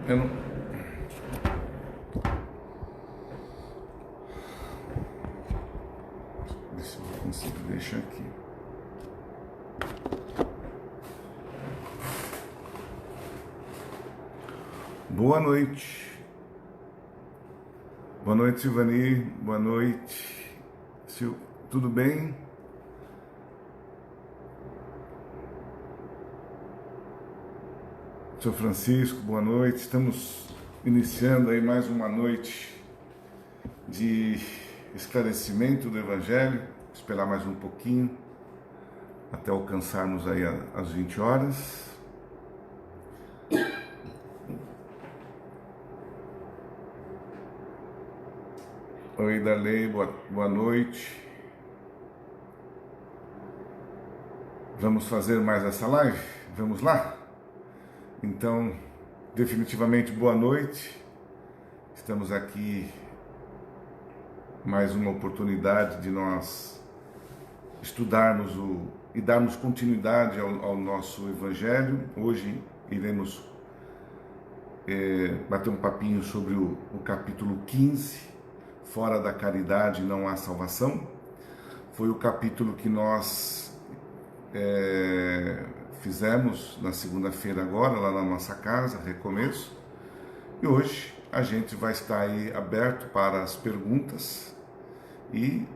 Eu não... Deixa eu ver se eu consigo deixar aqui. Boa noite. Boa noite, Silvani. Boa noite. Tudo bem? Seu Francisco, boa noite. Estamos iniciando aí mais uma noite de esclarecimento do Evangelho. Esperar mais um pouquinho até alcançarmos aí as 20 horas. Oi, Darley, boa noite. Vamos fazer mais essa live? Vamos lá? Então, definitivamente, boa noite. Estamos aqui mais uma oportunidade de nós estudarmos e darmos continuidade ao nosso Evangelho. Hoje iremos bater um papinho sobre o capítulo 15, Fora da caridade não há salvação. Foi o capítulo que nós fizemos na segunda-feira agora, lá na nossa casa, recomeço. E hoje a gente vai estar aí aberto para as perguntas e,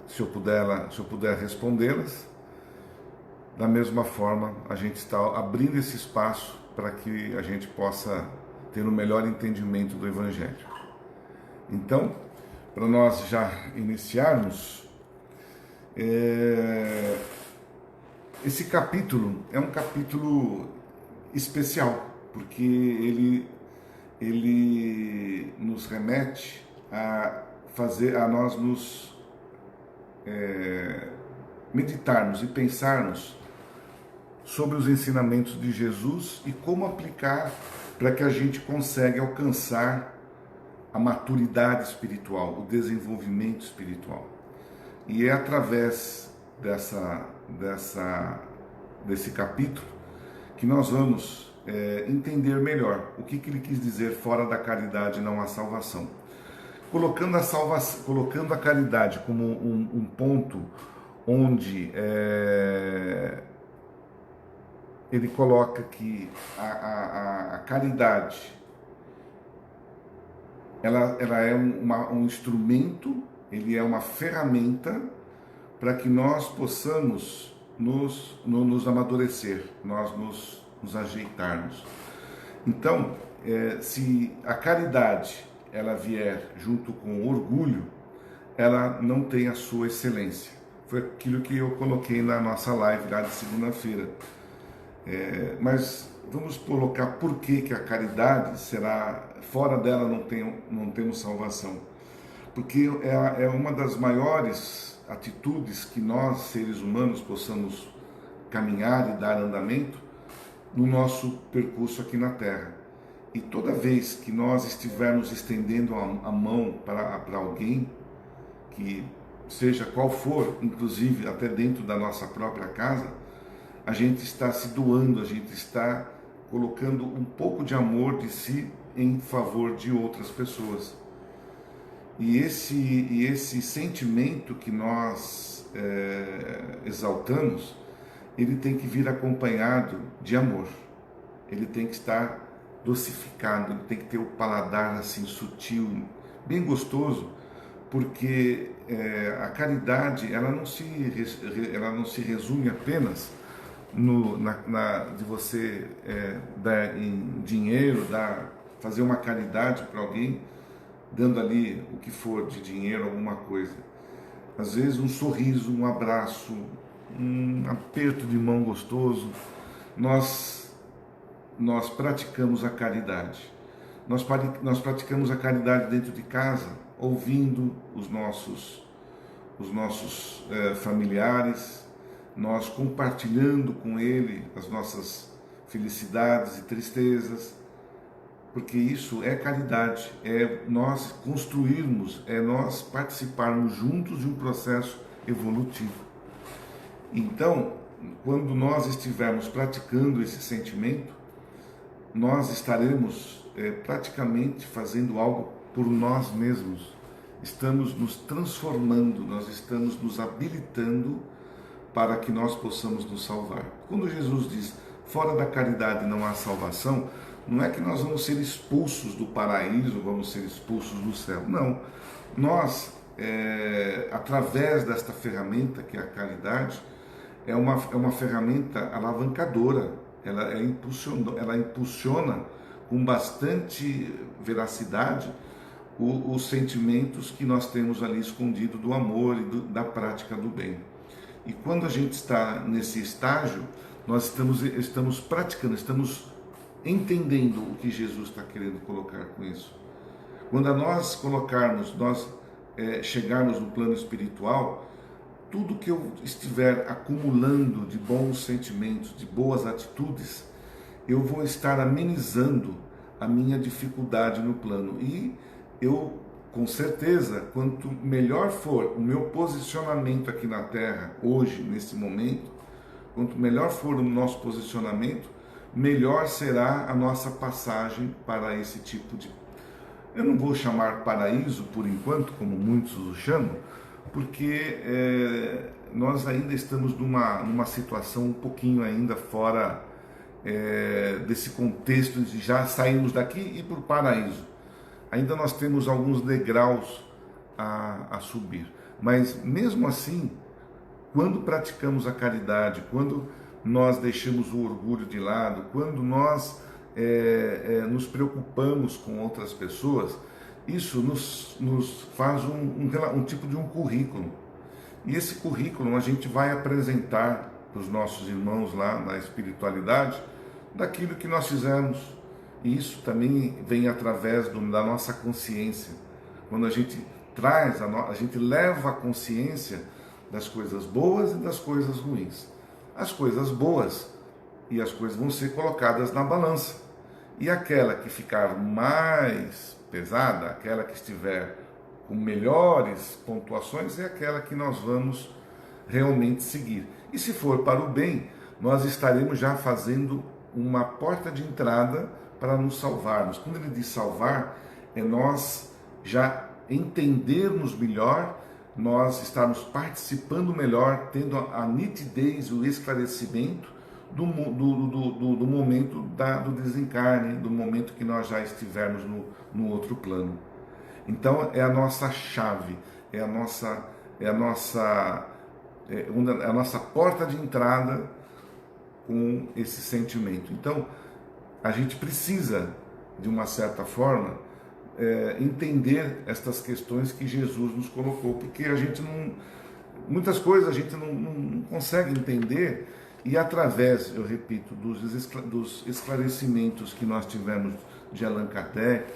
se eu puder respondê-las, da mesma forma a gente está abrindo esse espaço para que a gente possa ter um melhor entendimento do Evangelho. Então, para nós já iniciarmos, esse capítulo é um capítulo especial, porque ele nos remete a nós nos meditarmos e pensarmos sobre os ensinamentos de Jesus e como aplicar para que a gente consiga alcançar a maturidade espiritual, o desenvolvimento espiritual. E é através desse capítulo que nós vamos entender melhor o que ele quis dizer: fora da caridade não há salvação. Colocando a caridade como um ponto onde ele coloca que a caridade ela é um instrumento, ele é uma ferramenta para que nós possamos nos amadurecer, nós nos ajeitarmos. Então, se a caridade ela vier junto com o orgulho, ela não tem a sua excelência. Foi aquilo que eu coloquei na nossa live lá de segunda-feira. Mas vamos colocar por que a caridade será, fora dela não temos salvação. Porque é uma das maiores atitudes que nós, seres humanos, possamos caminhar e dar andamento no nosso percurso aqui na Terra. E toda vez que nós estivermos estendendo a mão para alguém, que seja qual for, inclusive até dentro da nossa própria casa, a gente está se doando, a gente está colocando um pouco de amor de si em favor de outras pessoas. E esse sentimento que nós exaltamos, ele tem que vir acompanhado de amor. Ele tem que estar dosificado, ele tem que ter o paladar assim sutil, bem gostoso, porque a caridade ela não se resume apenas de você dar em dinheiro, fazer uma caridade para alguém, dando ali o que for de dinheiro, alguma coisa. Às vezes um sorriso, um abraço, um aperto de mão gostoso, nós praticamos a caridade. Nós praticamos a caridade dentro de casa, ouvindo os nossos familiares, nós compartilhando com ele as nossas felicidades e tristezas, porque isso é caridade, é nós construirmos, é nós participarmos juntos de um processo evolutivo. Então, quando nós estivermos praticando esse sentimento, nós estaremos praticamente fazendo algo por nós mesmos. Estamos nos transformando, nós estamos nos habilitando para que nós possamos nos salvar. Quando Jesus diz, fora da caridade não há salvação, não é que nós vamos ser expulsos do paraíso, vamos ser expulsos do céu. Não. Nós, através desta ferramenta que é a caridade, é uma ferramenta alavancadora. Ela impulsiona com bastante veracidade os sentimentos que nós temos ali escondido do amor e da prática do bem. E quando a gente está nesse estágio, nós estamos praticando, estamos entendendo o que Jesus está querendo colocar com isso. Quando nós chegarmos no plano espiritual, tudo que eu estiver acumulando de bons sentimentos, de boas atitudes, eu vou estar amenizando a minha dificuldade no plano. E eu, com certeza, quanto melhor for o meu posicionamento aqui na Terra, hoje, nesse momento, quanto melhor for o nosso posicionamento, melhor será a nossa passagem para esse tipo de... Eu não vou chamar paraíso por enquanto, como muitos o chamam, porque nós ainda estamos numa situação um pouquinho ainda fora desse contexto de já sairmos daqui e ir para o paraíso. Ainda nós temos alguns degraus a subir. Mas mesmo assim, quando praticamos a caridade, quando nós deixamos o orgulho de lado, quando nós nos preocupamos com outras pessoas, isso nos faz um tipo de um currículo. E esse currículo a gente vai apresentar para os nossos irmãos lá na espiritualidade daquilo que nós fizemos. E isso também vem através da nossa consciência. Quando a gente a gente leva a consciência das coisas boas e das coisas ruins. As coisas boas e as coisas vão ser colocadas na balança. E aquela que ficar mais pesada, aquela que estiver com melhores pontuações, é aquela que nós vamos realmente seguir. E se for para o bem, nós estaremos já fazendo uma porta de entrada para nos salvarmos. Quando ele diz salvar, é nós já entendermos melhor, nós estarmos participando melhor, tendo a nitidez, o esclarecimento do momento do desencarne, do momento que nós já estivermos no outro plano. Então é a nossa chave, é a nossa porta de entrada com esse sentimento. Então a gente precisa, de uma certa forma, entender estas questões que Jesus nos colocou, porque muitas coisas a gente não consegue entender, e através, eu repito, dos esclarecimentos que nós tivemos de Allan Kardec,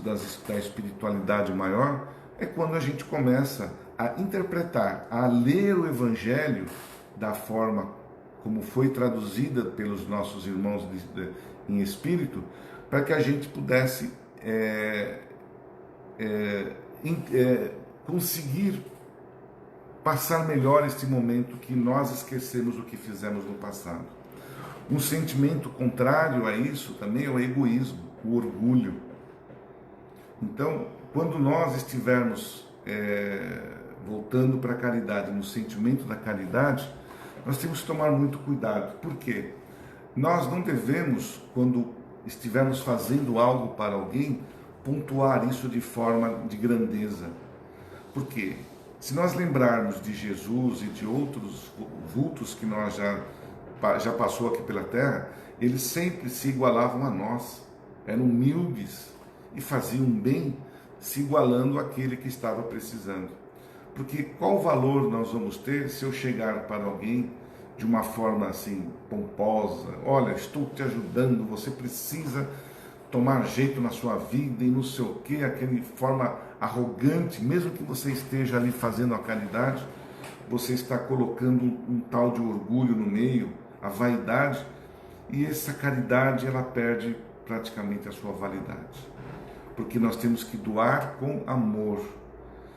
da espiritualidade maior, é quando a gente começa a interpretar, a ler o Evangelho da forma como foi traduzida pelos nossos irmãos em espírito, para que a gente pudesse conseguir passar melhor este momento que nós esquecemos o que fizemos no passado. Um sentimento contrário a isso também é o egoísmo, o orgulho. Então, quando nós estivermos voltando para a caridade, no sentimento da caridade, nós temos que tomar muito cuidado. Por quê? Nós não devemos, quando estivermos fazendo algo para alguém, pontuar isso de forma de grandeza. Por quê? Se nós lembrarmos de Jesus e de outros vultos que nós já passou aqui pela Terra, eles sempre se igualavam a nós, eram humildes e faziam bem, se igualando àquele que estava precisando. Porque qual valor nós vamos ter se eu chegar para alguém de uma forma assim pomposa, olha, estou te ajudando, você precisa tomar jeito na sua vida e não sei o que, aquela forma arrogante, mesmo que você esteja ali fazendo a caridade, você está colocando um tal de orgulho no meio, a vaidade, e essa caridade ela perde praticamente a sua validade, porque nós temos que doar com amor.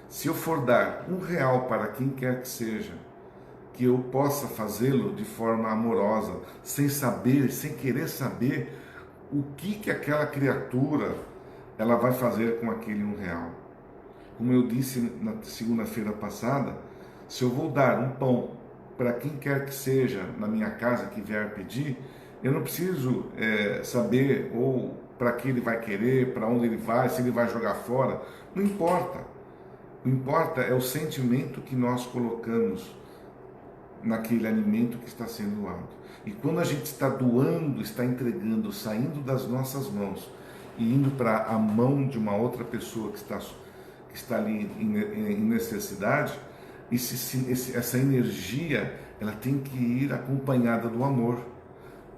Se eu for dar R$1 para quem quer que seja, que eu possa fazê-lo de forma amorosa, sem saber, sem querer saber o que aquela criatura ela vai fazer com aquele R$ 1. Como eu disse na segunda-feira passada, se eu vou dar um pão para quem quer que seja na minha casa que vier pedir, eu não preciso saber ou para que ele vai querer, para onde ele vai, se ele vai jogar fora. Não importa. O que importa é o sentimento que nós colocamos naquele alimento que está sendo doado. E quando a gente está doando, está entregando, saindo das nossas mãos e indo para a mão de uma outra pessoa que está ali em necessidade, essa energia ela tem que ir acompanhada do amor,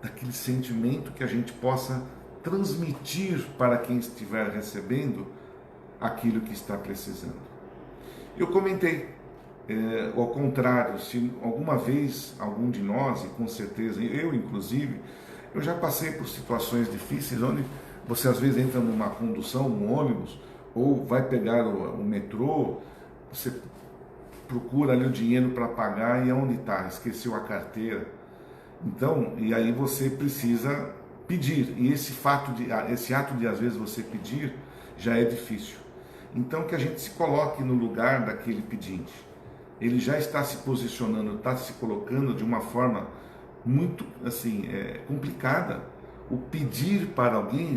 daquele sentimento que a gente possa transmitir para quem estiver recebendo aquilo que está precisando. Eu comentei, ao contrário, se alguma vez algum de nós, e com certeza eu inclusive, eu já passei por situações difíceis onde você às vezes entra numa condução, num ônibus, ou vai pegar o metrô, você procura ali o dinheiro para pagar e aonde está? Esqueceu a carteira. Então, e aí você precisa pedir, e esse ato de às vezes você pedir já é difícil. Então que a gente se coloque no lugar daquele pedinte. Ele já está se posicionando, está se colocando de uma forma muito assim, complicada. O pedir para alguém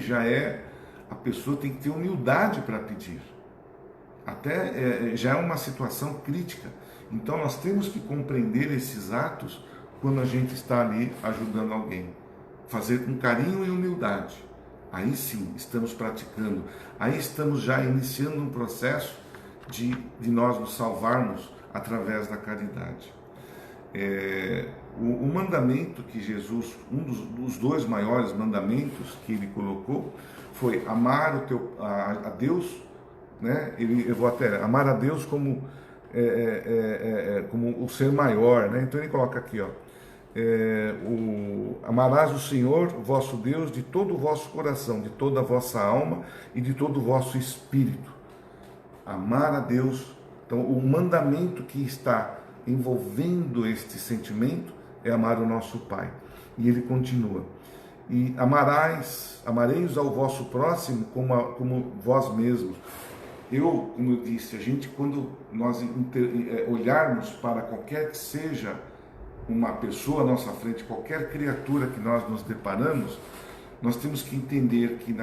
a pessoa tem que ter humildade para pedir. Até já é uma situação crítica. Então nós temos que compreender esses atos quando a gente está ali ajudando alguém. Fazer com carinho e humildade. Aí sim, estamos praticando. Aí estamos já iniciando um processo de nós nos salvarmos através da caridade. O mandamento que Jesus, um dos dois maiores mandamentos que ele colocou, foi amar a Deus, né? Eu vou até amar a Deus como o ser maior, né? Então ele coloca aqui, ó, amarás o Senhor vosso Deus de todo o vosso coração, de toda a vossa alma e de todo o vosso espírito. Amar a Deus. Então o mandamento que está envolvendo este sentimento é amar o nosso Pai. E ele continua: e amareis ao vosso próximo como vós mesmos. Como eu disse, quando nós olharmos para qualquer que seja uma pessoa à nossa frente, qualquer criatura que nós nos deparamos, nós temos que entender que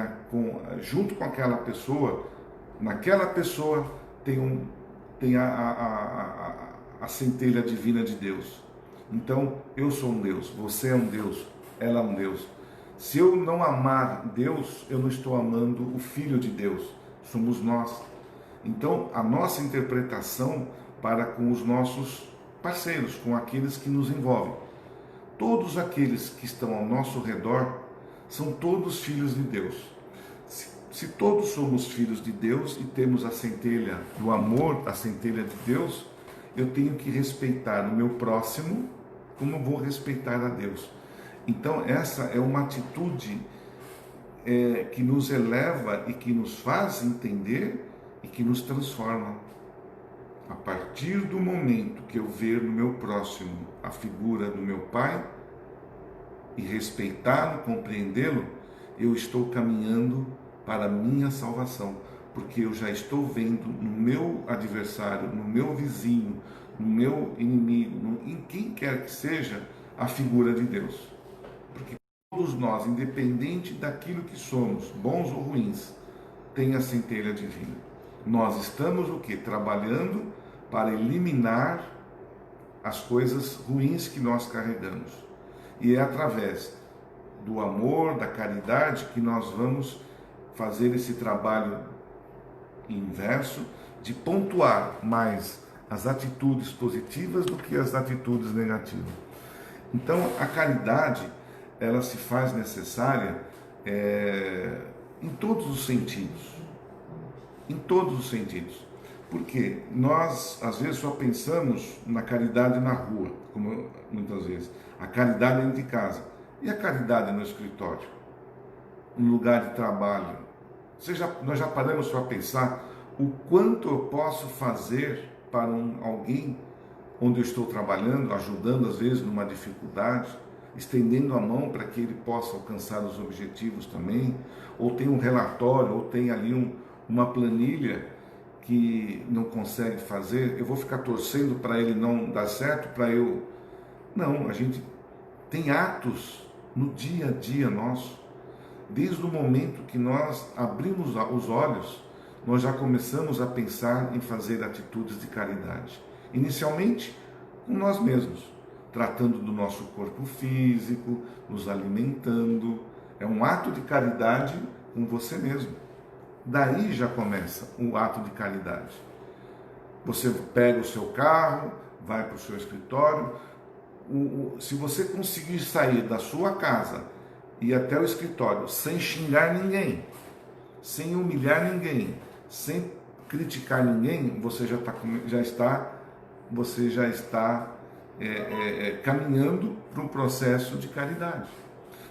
junto com aquela pessoa, naquela pessoa tem a centelha divina de Deus. Então, eu sou um Deus, você é um Deus, ela é um Deus. Se eu não amar Deus, eu não estou amando o Filho de Deus, somos nós. Então, a nossa interpretação para com os nossos parceiros, com aqueles que nos envolvem. Todos aqueles que estão ao nosso redor são todos filhos de Deus. Se todos somos filhos de Deus e temos a centelha do amor, a centelha de Deus, eu tenho que respeitar o meu próximo como eu vou respeitar a Deus. Então essa é uma atitude que nos eleva e que nos faz entender e que nos transforma. A partir do momento que eu ver no meu próximo a figura do meu Pai e respeitá-lo, compreendê-lo, eu estou caminhando para a minha salvação, porque eu já estou vendo no meu adversário, no meu vizinho, no meu inimigo, em quem quer que seja, a figura de Deus. Porque todos nós, independente daquilo que somos, bons ou ruins, tem a centelha divina. Nós estamos o quê? Trabalhando para eliminar as coisas ruins que nós carregamos. E é através do amor, da caridade, que nós vamos fazer esse trabalho inverso de pontuar mais as atitudes positivas do que as atitudes negativas. Então, a caridade, ela se faz necessária em todos os sentidos. Em todos os sentidos. Porque nós, às vezes, só pensamos na caridade na rua, como muitas vezes. A caridade dentro de casa. E a caridade no escritório? No lugar de trabalho? Nós já paramos para pensar o quanto eu posso fazer para alguém onde eu estou trabalhando, ajudando às vezes numa dificuldade, estendendo a mão para que ele possa alcançar os objetivos também, ou tem um relatório, ou tem ali uma planilha que não consegue fazer, eu vou ficar torcendo para ele não dar certo, para eu... Não, a gente tem atos no dia a dia nosso. Desde o momento que nós abrimos os olhos, nós já começamos a pensar em fazer atitudes de caridade. Inicialmente, com nós mesmos, tratando do nosso corpo físico, nos alimentando. É um ato de caridade com você mesmo. Daí já começa um ato de caridade. Você pega o seu carro, vai para o seu escritório. Se você conseguir sair da sua casa e ir até o escritório sem xingar ninguém, sem humilhar ninguém, sem criticar ninguém, você já está caminhando para um processo de caridade.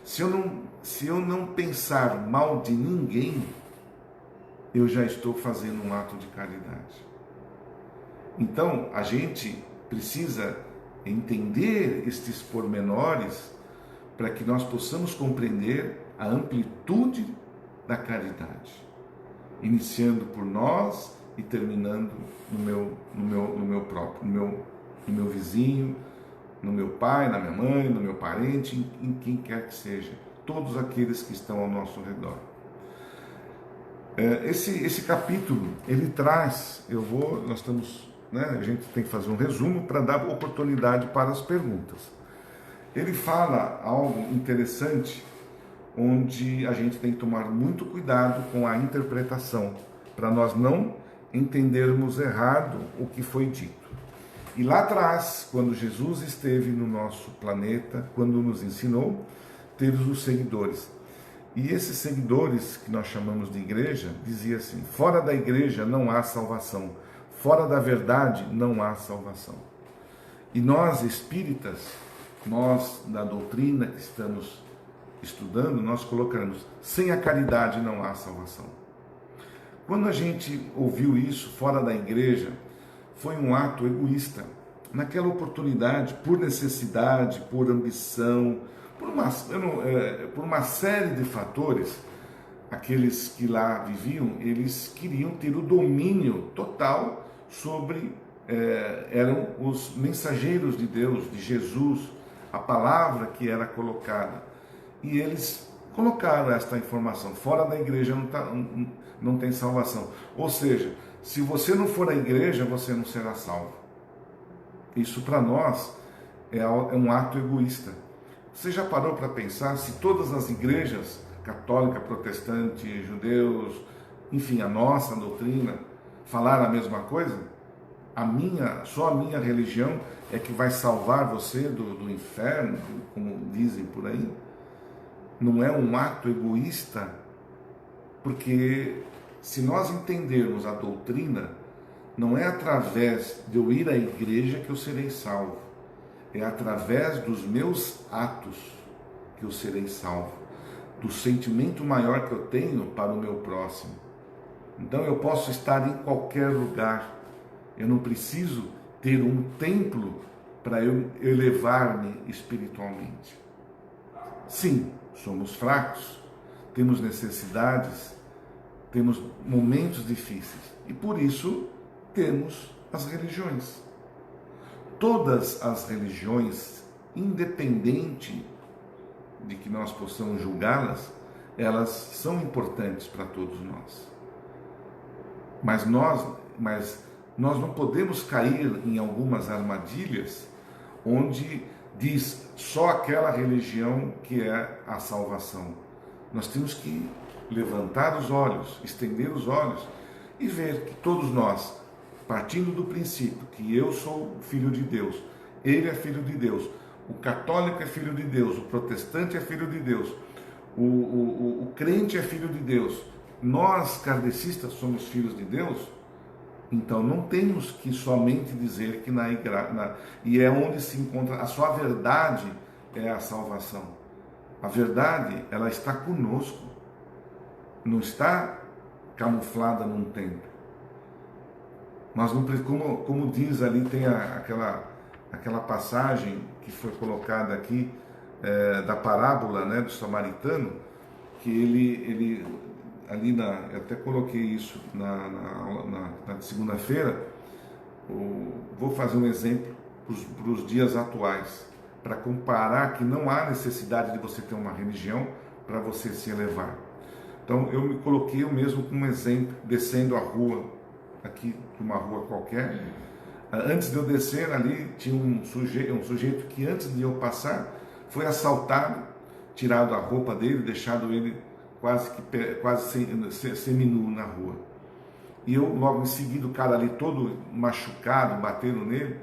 Se eu não pensar mal de ninguém, eu já estou fazendo um ato de caridade. Então, a gente precisa entender estes pormenores para que nós possamos compreender a amplitude da caridade, iniciando por nós e terminando no meu vizinho, no meu pai, na minha mãe, no meu parente, em quem quer que seja, todos aqueles que estão ao nosso redor. Esse capítulo, ele traz, nós estamos, a gente tem que fazer um resumo para dar oportunidade para as perguntas. Ele fala algo interessante, onde a gente tem que tomar muito cuidado com a interpretação, para nós não entendermos errado o que foi dito. E lá atrás, quando Jesus esteve no nosso planeta, quando nos ensinou, teve os seguidores. E esses seguidores, que nós chamamos de igreja, dizia assim: fora da igreja não há salvação, fora da verdade não há salvação. E nós espíritas, nós da doutrina que estamos estudando, nós colocamos: sem a caridade não há salvação. Quando a gente ouviu isso fora da igreja, foi um ato egoísta. Naquela oportunidade, por necessidade, por ambição, por uma série de fatores, aqueles que lá viviam, eles queriam ter o domínio total sobre, eram os mensageiros de Deus, de Jesus, a palavra que era colocada. E eles colocaram esta informação: fora da igreja não tem salvação. Ou seja, se você não for à igreja, você não será salvo. Isso para nós é um ato egoísta. Você já parou para pensar se todas as igrejas, católica, protestante, judeus, enfim, a nossa doutrina, falaram a mesma coisa? Só a minha religião é que vai salvar você do inferno, como dizem por aí? Não é um ato egoísta? Porque se nós entendermos a doutrina, não é através de eu ir à igreja que eu serei salvo. É através dos meus atos que eu serei salvo. Do sentimento maior que eu tenho para o meu próximo. Então eu posso estar em qualquer lugar. Eu não preciso ter um templo para eu elevar-me espiritualmente. Sim, somos fracos, temos necessidades, temos momentos difíceis. E por isso temos as religiões. Todas as religiões, independente de que nós possamos julgá-las, elas são importantes para todos nós. Mas nós não podemos cair em algumas armadilhas onde diz só aquela religião que é a salvação. Nós temos que levantar os olhos, estender os olhos e ver que todos nós, partindo do princípio que eu sou filho de Deus, ele é filho de Deus, o católico é filho de Deus, o protestante é filho de Deus, o crente é filho de Deus, nós kardecistas somos filhos de Deus. Então não temos que somente dizer que e é onde se encontra a sua verdade, é a salvação. A verdade, ela está conosco, não está camuflada num templo. Nós não, como diz ali, tem aquela aquela passagem que foi colocada aqui, da parábola, né, do samaritano, que ele ali eu até coloquei isso na segunda-feira. Vou fazer um exemplo para os dias atuais, para comparar que não há necessidade de você ter uma religião para você se elevar. Então eu me coloquei eu mesmo como exemplo, descendo a rua, aqui de uma rua qualquer. Antes de eu descer ali, tinha um sujeito que antes de eu passar, foi assaltado, tirado a roupa dele, deixado ele quase seminu na rua. E eu logo em seguida, o cara ali todo machucado, batendo nele,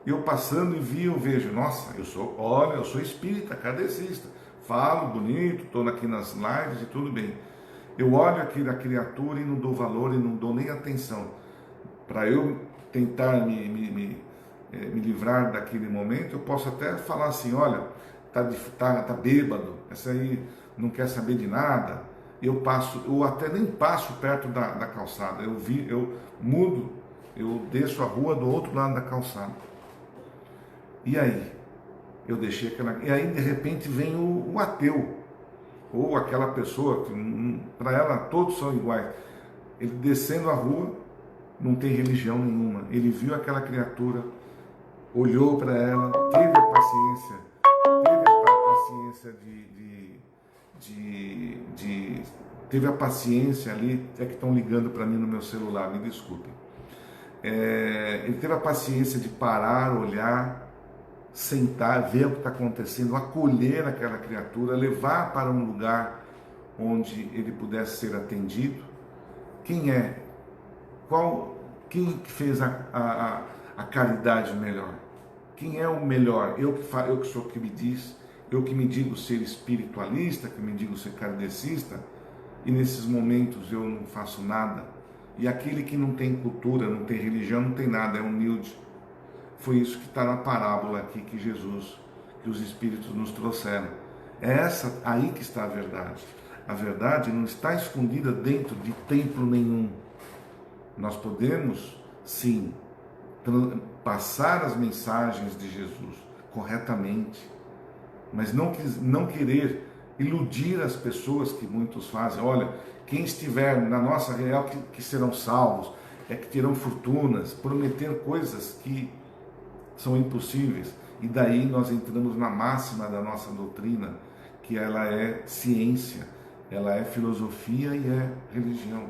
eu passando e eu vejo, nossa, eu sou espírita, kardecista, falo bonito, estou aqui nas lives e tudo bem. Eu olho aquela criatura e não dou valor e não dou nem atenção. Para eu tentar me livrar daquele momento, eu posso até falar assim, olha, tá bêbado, essa aí não quer saber de nada. Eu até nem passo perto da calçada, eu mudo, eu desço a rua do outro lado da calçada. E aí? Eu deixei e aí de repente vem o ateu, ou aquela pessoa que para ela todos são iguais. Ele descendo a rua, não tem religião nenhuma. Ele viu aquela criatura, olhou para ela, teve a paciência teve a paciência ali, é que estão ligando para mim no meu celular, me desculpem. Ele teve a paciência de parar, olhar, sentar, ver o que está acontecendo, acolher aquela criatura, levar para um lugar onde ele pudesse ser atendido. Quem é? Quem fez a caridade melhor? Quem é o melhor? Eu que sou que me diz, eu que me digo ser espiritualista, que me digo ser kardecista, e nesses momentos eu não faço nada. E aquele que não tem cultura, não tem religião, não tem nada, é humilde. Foi isso que está na parábola aqui que os Espíritos nos trouxeram. É essa aí que está a verdade. A verdade não está escondida dentro de templo nenhum. Nós podemos, sim, passar as mensagens de Jesus corretamente, mas não querer iludir as pessoas que muitos fazem. Olha, quem estiver na nossa real que serão salvos, que terão fortunas, prometer coisas que são impossíveis. E daí nós entramos na máxima da nossa doutrina, que ela é ciência, ela é filosofia e é religião.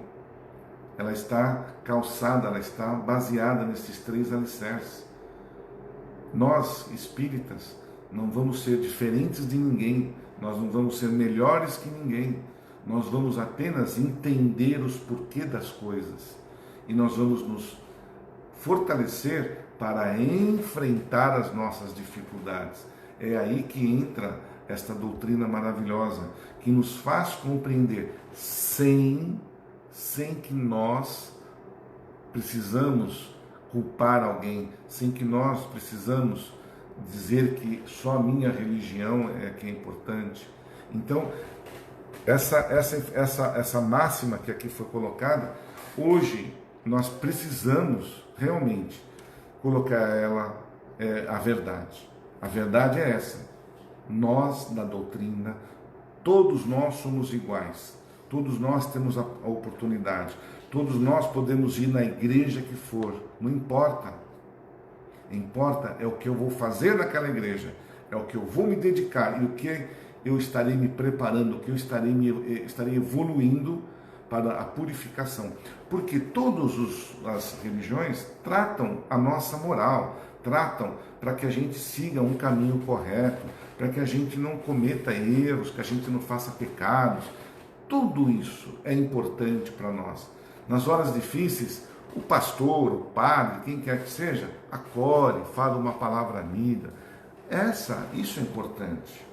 Ela está calçada, ela está baseada nesses 3 alicerces. Nós, espíritas, não vamos ser diferentes de ninguém, nós não vamos ser melhores que ninguém, nós vamos apenas entender os porquês das coisas e nós vamos nos fortalecer para enfrentar as nossas dificuldades. É aí que entra esta doutrina maravilhosa, que nos faz compreender sem que nós precisamos culpar alguém, sem que nós precisamos dizer que só a minha religião é que é importante. Então, essa máxima que aqui foi colocada, hoje nós precisamos realmente colocar ela, a verdade. A verdade é essa. Nós, da doutrina, todos nós somos iguais. Todos nós temos a oportunidade. Todos nós podemos ir na igreja que for. Não importa. Importa é o que eu vou fazer naquela igreja. É o que eu vou me dedicar. E o que eu estarei me preparando. O que eu estarei evoluindo para a purificação. Porque todas as religiões tratam a nossa moral. Tratam para que a gente siga um caminho correto. Para que a gente não cometa erros. Que a gente não faça pecados. Tudo isso é importante para nós. Nas horas difíceis, o pastor, o padre, quem quer que seja, acolhe, fala uma palavra amiga. Isso é importante.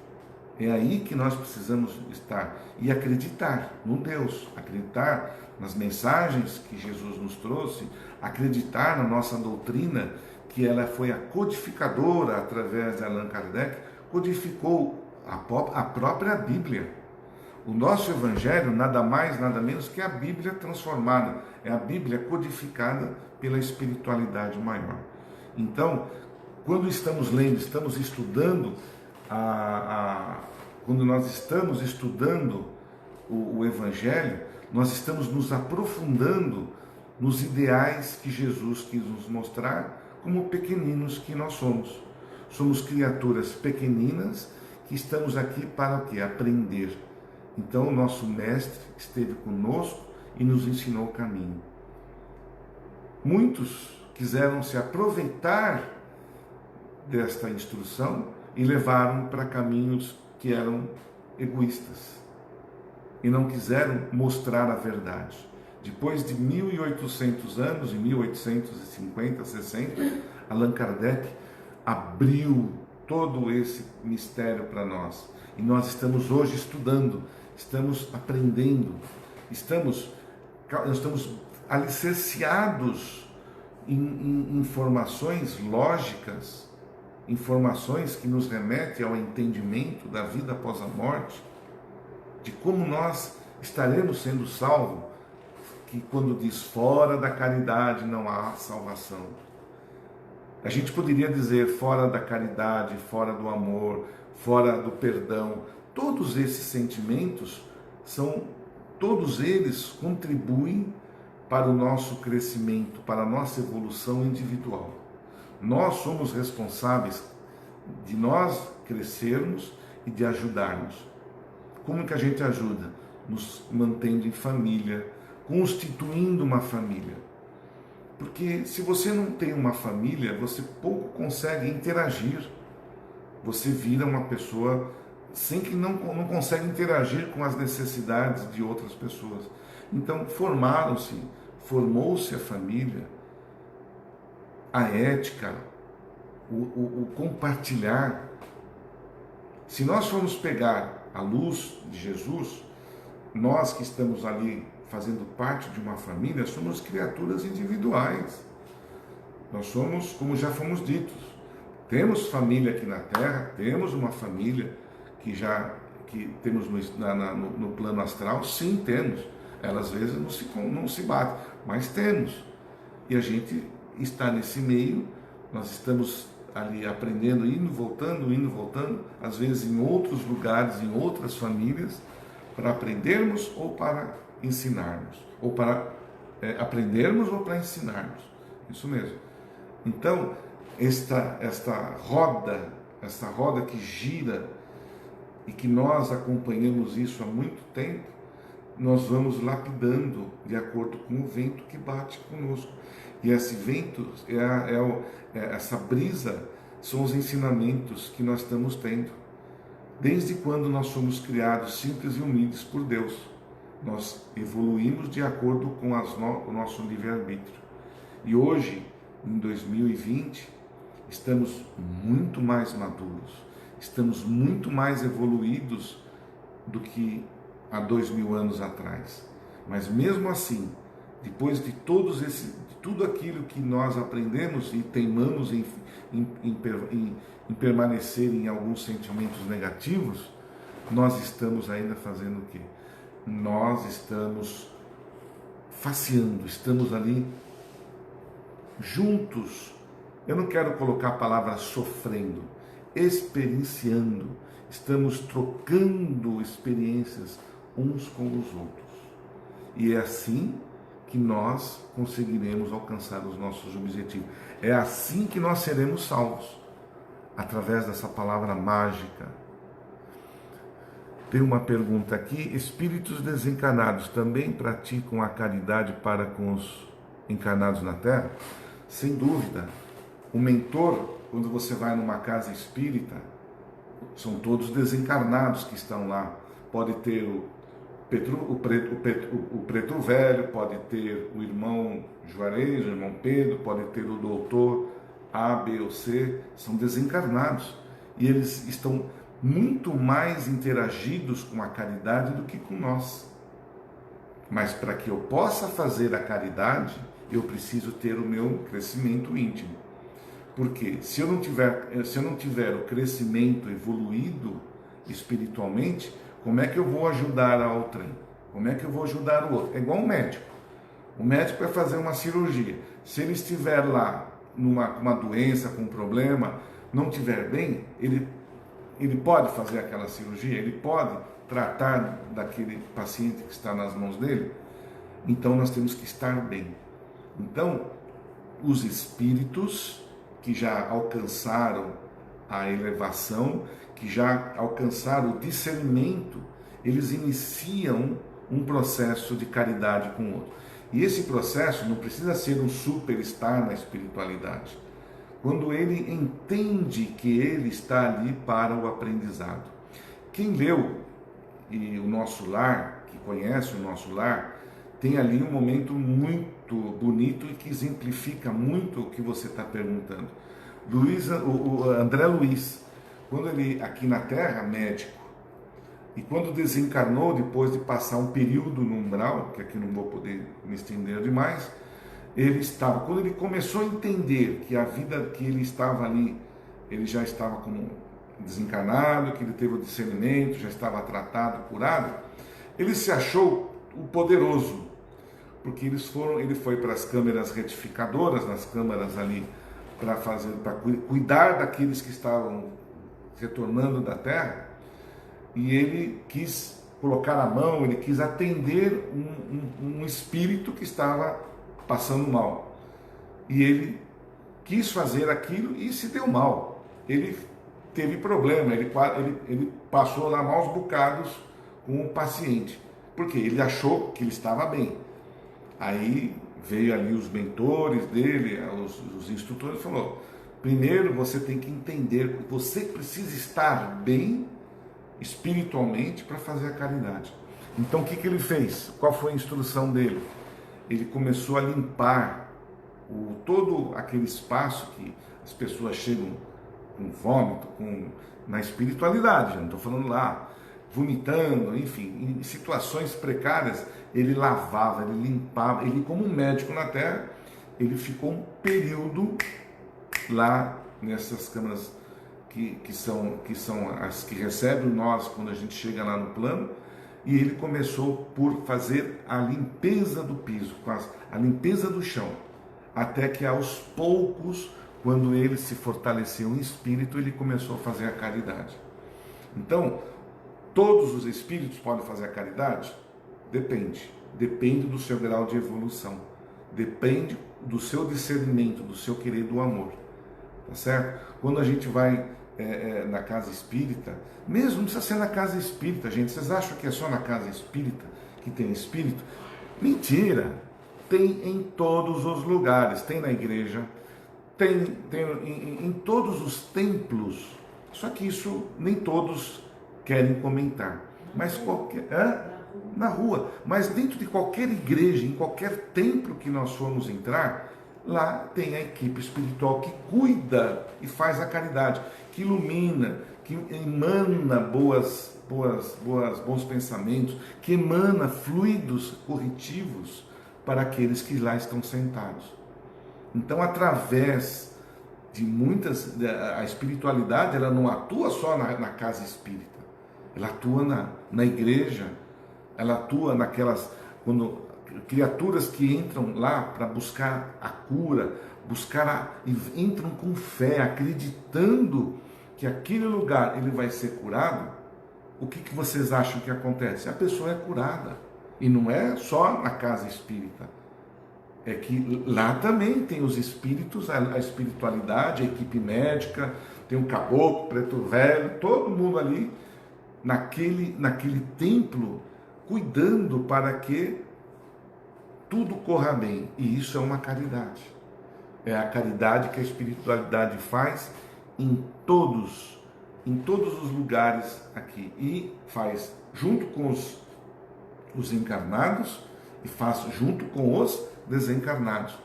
É aí que nós precisamos estar e acreditar no Deus, acreditar nas mensagens que Jesus nos trouxe, acreditar na nossa doutrina, que ela foi a codificadora através de Allan Kardec, codificou a própria Bíblia. O nosso Evangelho nada mais, nada menos que a Bíblia transformada. É a Bíblia codificada pela espiritualidade maior. Então, quando estamos lendo, estamos estudando, quando nós estamos estudando o Evangelho, nós estamos nos aprofundando nos ideais que Jesus quis nos mostrar como pequeninos que nós somos. Somos criaturas pequeninas que estamos aqui para o quê? Aprender. Então o nosso Mestre esteve conosco e nos ensinou o caminho. Muitos quiseram se aproveitar desta instrução e levaram para caminhos que eram egoístas e não quiseram mostrar a verdade. Depois de 1800 anos, em 1850, 60, Allan Kardec abriu todo esse mistério para nós. E nós estamos hoje estudando, estamos aprendendo, estamos alicerciados em informações lógicas, informações que nos remetem ao entendimento da vida após a morte, de como nós estaremos sendo salvos, que quando diz fora da caridade não há salvação. A gente poderia dizer fora da caridade, fora do amor, fora do perdão. Todos esses sentimentos todos eles contribuem para o nosso crescimento, para a nossa evolução individual. Nós somos responsáveis de nós crescermos e de ajudarmos. Como que a gente ajuda? Nos mantendo em família, constituindo uma família. Porque se você não tem uma família, você pouco consegue interagir. Você vira uma pessoa sem que não consegue interagir com as necessidades de outras pessoas. Então formou-se a família, a ética, o compartilhar. Se nós formos pegar a luz de Jesus, nós que estamos ali fazendo parte de uma família, somos criaturas individuais. Nós somos, como já fomos ditos, temos família aqui na Terra, temos uma família que temos no plano astral, sim, temos. Elas às vezes não se batem, mas temos. E a gente está nesse meio, nós estamos ali aprendendo, indo, voltando, às vezes em outros lugares, em outras famílias, para aprendermos ou para ensinarmos, ou para aprendermos ou para ensinarmos. Isso mesmo. Então, esta roda que gira e que nós acompanhamos isso há muito tempo, nós vamos lapidando de acordo com o vento que bate conosco. E esse vento, essa brisa, são os ensinamentos que nós estamos tendo. Desde quando nós somos criados simples e humildes por Deus, nós evoluímos de acordo com o nosso livre-arbítrio. E hoje, em 2020, estamos muito mais maduros, estamos muito mais evoluídos do que há 2000 anos atrás. Mas mesmo assim, depois de tudo aquilo que nós aprendemos e teimamos em permanecer em alguns sentimentos negativos, nós estamos ainda fazendo o quê? Nós estamos faceando, estamos ali juntos. Eu não quero colocar a palavra sofrendo, experienciando, estamos trocando experiências uns com os outros. E é assim que nós conseguiremos alcançar os nossos objetivos. É assim que nós seremos salvos, através dessa palavra mágica. Tem uma pergunta aqui: espíritos desencarnados também praticam a caridade para com os encarnados na Terra? Sem dúvida. O mentor, quando você vai numa casa espírita, são todos desencarnados que estão lá. Pode ter o preto velho, pode ter o irmão Juarez, o irmão Pedro, pode ter o doutor A, B ou C, são desencarnados. E eles estão muito mais interagidos com a caridade do que com nós. Mas para que eu possa fazer a caridade, eu preciso ter o meu crescimento íntimo. Porque se eu não tiver o crescimento evoluído espiritualmente, como é que eu vou ajudar a outrem? Como é que eu vou ajudar o outro? É igual um médico. O médico vai fazer uma cirurgia. Se ele estiver lá uma doença, com um problema, não estiver bem, ele pode fazer aquela cirurgia, ele pode tratar daquele paciente que está nas mãos dele. Então nós temos que estar bem. Então, os espíritos que já alcançaram a elevação, que já alcançaram o discernimento, eles iniciam um processo de caridade com o outro. E esse processo não precisa ser um superstar na espiritualidade. Quando ele entende que ele está ali para o aprendizado. Quem leu e o Nosso Lar, que conhece o Nosso Lar, tem ali um momento muito bonito e que exemplifica muito o que você está perguntando. O André Luiz, quando ele, aqui na Terra, médico, e quando desencarnou, depois de passar um período no umbral, que aqui não vou poder me estender demais, quando ele começou a entender que a vida que ele estava ali, ele já estava como desencarnado, que ele teve o discernimento, já estava tratado, curado, ele se achou o poderoso, porque ele foi para as câmeras retificadoras, nas câmaras ali, para cuidar daqueles que estavam retornando da Terra, e ele quis colocar a mão, ele quis atender um espírito que estava passando mal. E ele quis fazer aquilo e se deu mal. Ele teve problema, ele passou lá maus bocados com o paciente, porque ele achou que ele estava bem. Aí veio ali os mentores dele, os instrutores, e falou: primeiro você tem que entender que você precisa estar bem espiritualmente para fazer a caridade. Então o que ele fez? Qual foi a instrução dele? Ele começou a limpar todo aquele espaço que as pessoas chegam com vômito, na espiritualidade, não estou falando lá, vomitando, enfim, em situações precárias. Ele lavava, ele limpava, ele, como um médico na Terra, ele ficou um período lá nessas câmaras que são as que recebem nós quando a gente chega lá no plano, e ele começou por fazer a limpeza do piso, a limpeza do chão, até que aos poucos, quando ele se fortaleceu em espírito, ele começou a fazer a caridade. Então, todos os espíritos podem fazer a caridade? Depende do seu grau de evolução, depende do seu discernimento, do seu querer do amor, tá certo? Quando a gente vai na casa espírita, mesmo não precisa ser na casa espírita, gente, vocês acham que é só na casa espírita que tem espírito? Mentira! Tem em todos os lugares, tem na igreja, tem em todos os templos, só que isso nem todos querem comentar, mas na rua, mas dentro de qualquer igreja, em qualquer templo que nós formos entrar, lá tem a equipe espiritual que cuida e faz a caridade, que ilumina, que emana bons pensamentos, que emana fluidos corretivos para aqueles que lá estão sentados. Então, através de a espiritualidade, ela não atua só na casa espírita, ela atua na igreja, ela atua quando criaturas que entram lá para buscar a cura, entram com fé, acreditando que aquele lugar ele vai ser curado. O que vocês acham que acontece? A pessoa é curada, e não é só na casa espírita, é que lá também tem os espíritos, a espiritualidade, a equipe médica, tem um caboclo, preto velho, todo mundo ali naquele templo, cuidando para que tudo corra bem. E isso é uma caridade. É a caridade que a espiritualidade faz em todos os lugares aqui. E faz junto com os encarnados e faz junto com os desencarnados.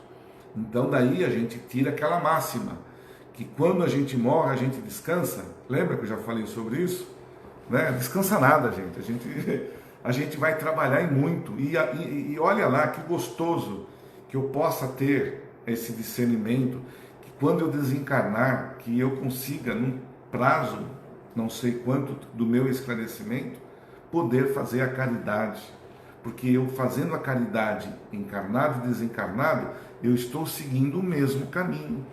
Então daí a gente tira aquela máxima, que quando a gente morre, a gente descansa. Lembra que eu já falei sobre isso? Né? Descansa nada, gente. A gente vai trabalhar e muito, e olha lá que gostoso que eu possa ter esse discernimento, que quando eu desencarnar, que eu consiga, num prazo, não sei quanto, do meu esclarecimento, poder fazer a caridade, porque eu fazendo a caridade, encarnado e desencarnado, eu estou seguindo o mesmo caminho,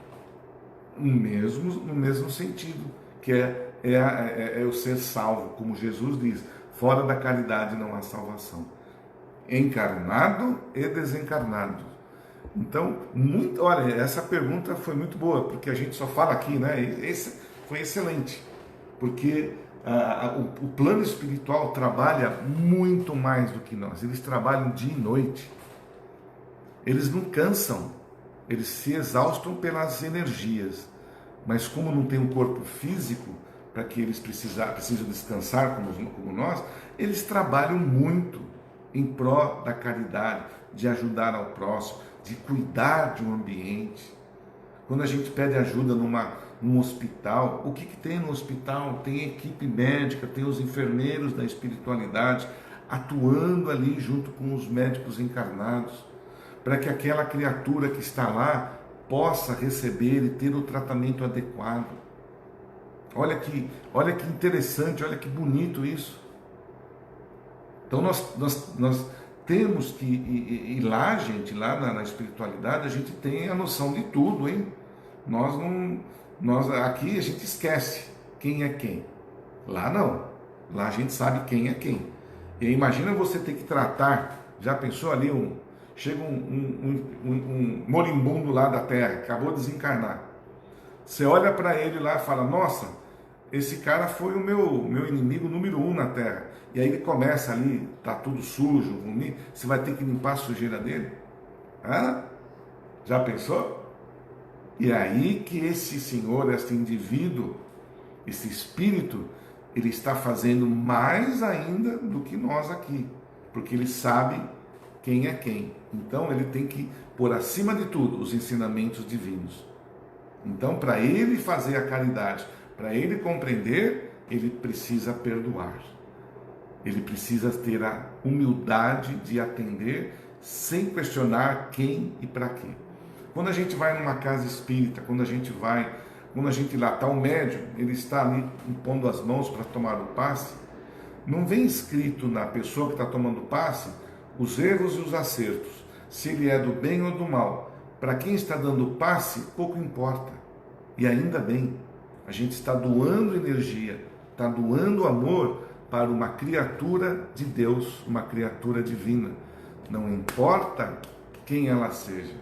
no mesmo sentido, que é o ser salvo, como Jesus diz, fora da caridade não há salvação. Encarnado e desencarnado. Então, olha, essa pergunta foi muito boa, porque a gente só fala aqui, né? Esse foi excelente, porque o plano espiritual trabalha muito mais do que nós. Eles trabalham dia e noite. Eles não cansam, eles se exaustam pelas energias. Mas como não tem um corpo físico, para que eles precisam descansar como nós, eles trabalham muito em prol da caridade, de ajudar ao próximo, de cuidar de um ambiente. Quando a gente pede ajuda num hospital, o que tem no hospital? Tem equipe médica, tem os enfermeiros da espiritualidade atuando ali junto com os médicos encarnados, para que aquela criatura que está lá possa receber e ter o tratamento adequado. Olha que interessante, olha que bonito isso. Então nós temos que ir lá, gente, lá na espiritualidade, a gente tem a noção de tudo, hein? Aqui a gente esquece quem é quem. Lá não. Lá a gente sabe quem é quem. E imagina você ter que tratar, já pensou ali, chega um moribundo lá da terra, acabou de desencarnar. Você olha para ele lá e fala, nossa, esse cara foi o meu inimigo número 1 na terra. E aí ele começa ali, tá tudo sujo, ruim, você vai ter que limpar a sujeira dele? Hã? Já pensou? E é aí que esse senhor, esse indivíduo, esse espírito, ele está fazendo mais ainda do que nós aqui, porque ele sabe quem é quem. Então ele tem que pôr acima de tudo os ensinamentos divinos. Então, para ele fazer a caridade, para ele compreender, ele precisa perdoar. Ele precisa ter a humildade de atender sem questionar quem e para quê. Quando a gente vai numa casa espírita, quando a gente lá está o médium, ele está ali impondo as mãos para tomar o passe, não vem escrito na pessoa que está tomando o passe os erros e os acertos, se ele é do bem ou do mal. Para quem está dando o passe, pouco importa. E ainda bem, a gente está doando energia, está doando amor para uma criatura de Deus, uma criatura divina. Não importa quem ela seja,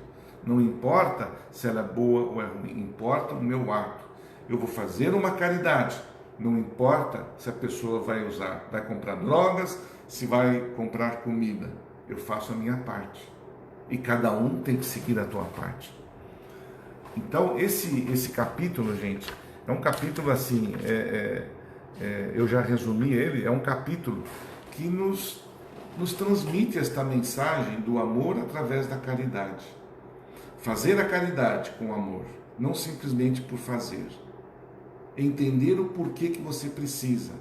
não importa se ela é boa ou é ruim, importa o meu ato. Eu vou fazer uma caridade, não importa se a pessoa vai comprar drogas, se vai comprar comida. Eu faço a minha parte. E cada um tem que seguir a tua parte. Então, esse capítulo, gente, é um capítulo assim, eu já resumi ele, é um capítulo que nos transmite esta mensagem do amor através da caridade. Fazer a caridade com amor, não simplesmente por fazer. Entender o porquê que você precisa.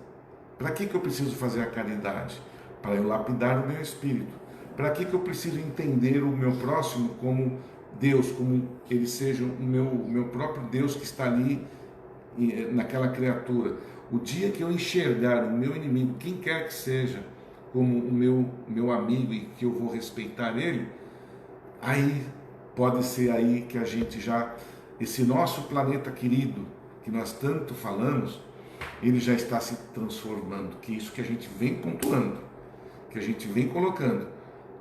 Para que eu preciso fazer a caridade? Para eu lapidar o meu espírito. Para que eu preciso entender o meu próximo como Deus, como ele seja o meu próprio Deus que está ali naquela criatura. O dia que eu enxergar o meu inimigo, quem quer que seja, como o meu amigo e que eu vou respeitar ele, aí pode ser aí que a gente esse nosso planeta querido, que nós tanto falamos, ele já está se transformando, que isso que a gente vem pontuando, que a gente vem colocando.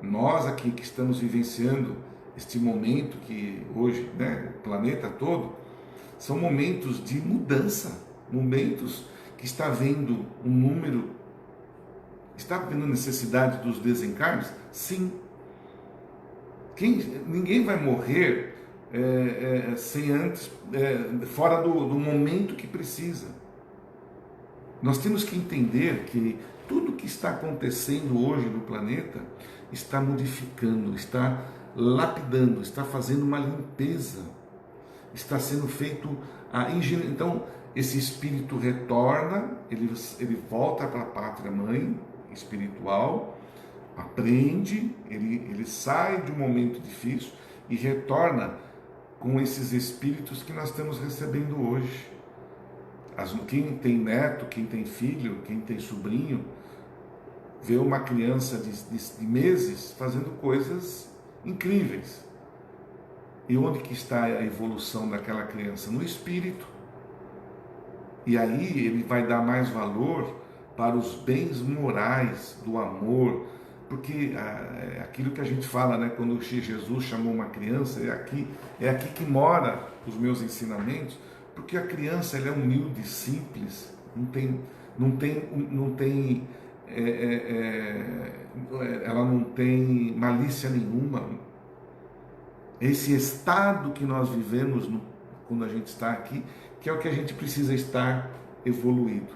Nós aqui que estamos vivenciando este momento que hoje, né, o planeta todo, são momentos de mudança, momentos que está havendo um número, está havendo necessidade dos desencarnes? Sim. Ninguém vai morrer sem antes, fora do momento que precisa. Nós temos que entender que tudo que está acontecendo hoje no planeta está modificando, está lapidando, está fazendo uma limpeza, está sendo feito a engenharia. Então, esse espírito retorna, ele volta para a pátria mãe espiritual, aprende, ele sai de um momento difícil e retorna com esses espíritos que nós estamos recebendo hoje. Quem tem neto, quem tem filho, quem tem sobrinho, vê uma criança de meses fazendo coisas incríveis. E onde que está a evolução daquela criança? No espírito. E aí ele vai dar mais valor para os bens morais do amor, porque aquilo que a gente fala, né, quando Jesus chamou uma criança, é aqui que mora os meus ensinamentos, porque a criança ela é humilde, simples, ela não tem malícia nenhuma. Esse estado que nós vivemos quando a gente está aqui, que é o que a gente precisa estar evoluído.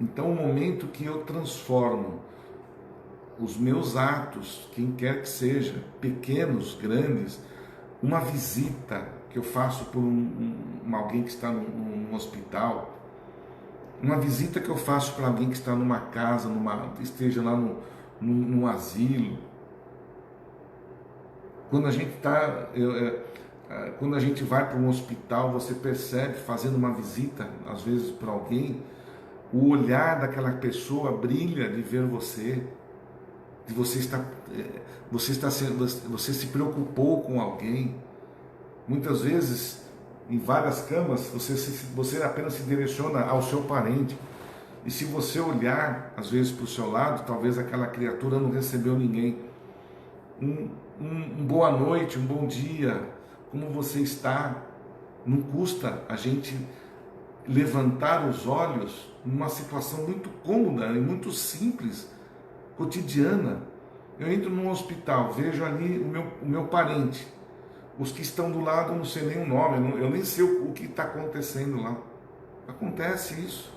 Então, o momento que eu transformo os meus atos, quem quer que seja, pequenos, grandes, uma visita que eu faço por alguém que está num hospital, uma visita que eu faço para alguém que está numa casa, esteja lá num asilo. Quando a gente vai para um hospital, você percebe, fazendo uma visita, às vezes para alguém, o olhar daquela pessoa brilha de ver você, de você se preocupou com alguém. Muitas vezes, em várias camas, você apenas se direciona ao seu parente. E se você olhar, às vezes, para o seu lado, talvez aquela criatura não recebeu ninguém. Boa noite, um bom dia, como você está? Não custa a gente levantar os olhos numa situação muito cômoda e muito simples, cotidiana. Eu entro num hospital, vejo ali o meu parente. Os que estão do lado, eu não sei nem o nome, eu nem sei o que está acontecendo lá. Acontece isso.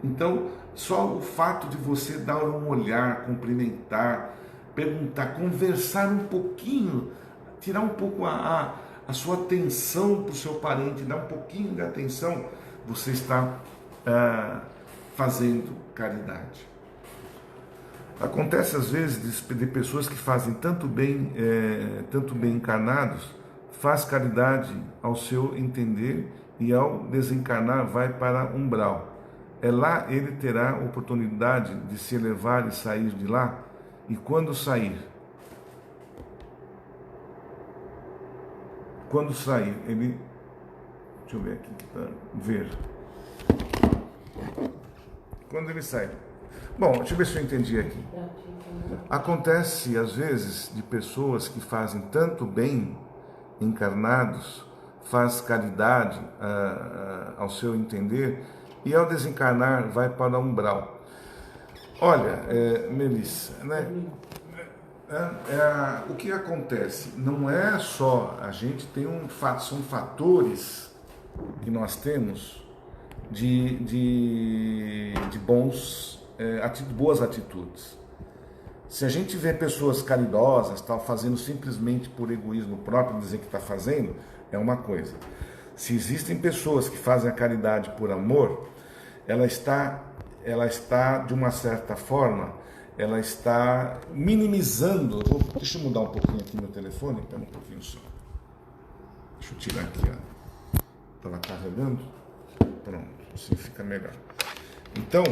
Então, só o fato de você dar um olhar, cumprimentar, perguntar, conversar um pouquinho, tirar um pouco a sua atenção para o seu parente, dar um pouquinho de atenção, você está fazendo caridade. Acontece às vezes de pessoas que fazem tanto bem encarnados, faz caridade ao seu entender e ao desencarnar vai para umbral. É lá ele terá a oportunidade de se elevar e sair de lá. E quando sair, ele... Deixa eu ver aqui para ver. Quando ele sai... Bom, deixa eu ver se eu entendi aqui. Acontece, às vezes, de pessoas que fazem tanto bem encarnados, faz caridade ao seu entender, e ao desencarnar vai para o umbral. Olha, Melissa, né? O que acontece? Não é só, a gente tem são fatores que nós temos de boas atitudes. Se a gente vê pessoas caridosas, fazendo simplesmente por egoísmo próprio, dizer que está fazendo, é uma coisa. Se existem pessoas que fazem a caridade por amor, ela está de uma certa forma, ela está minimizando. Deixa eu mudar um pouquinho aqui meu telefone, espera um pouquinho só. Deixa eu tirar aqui, ó. Estava carregando. Pronto, assim fica melhor. Então,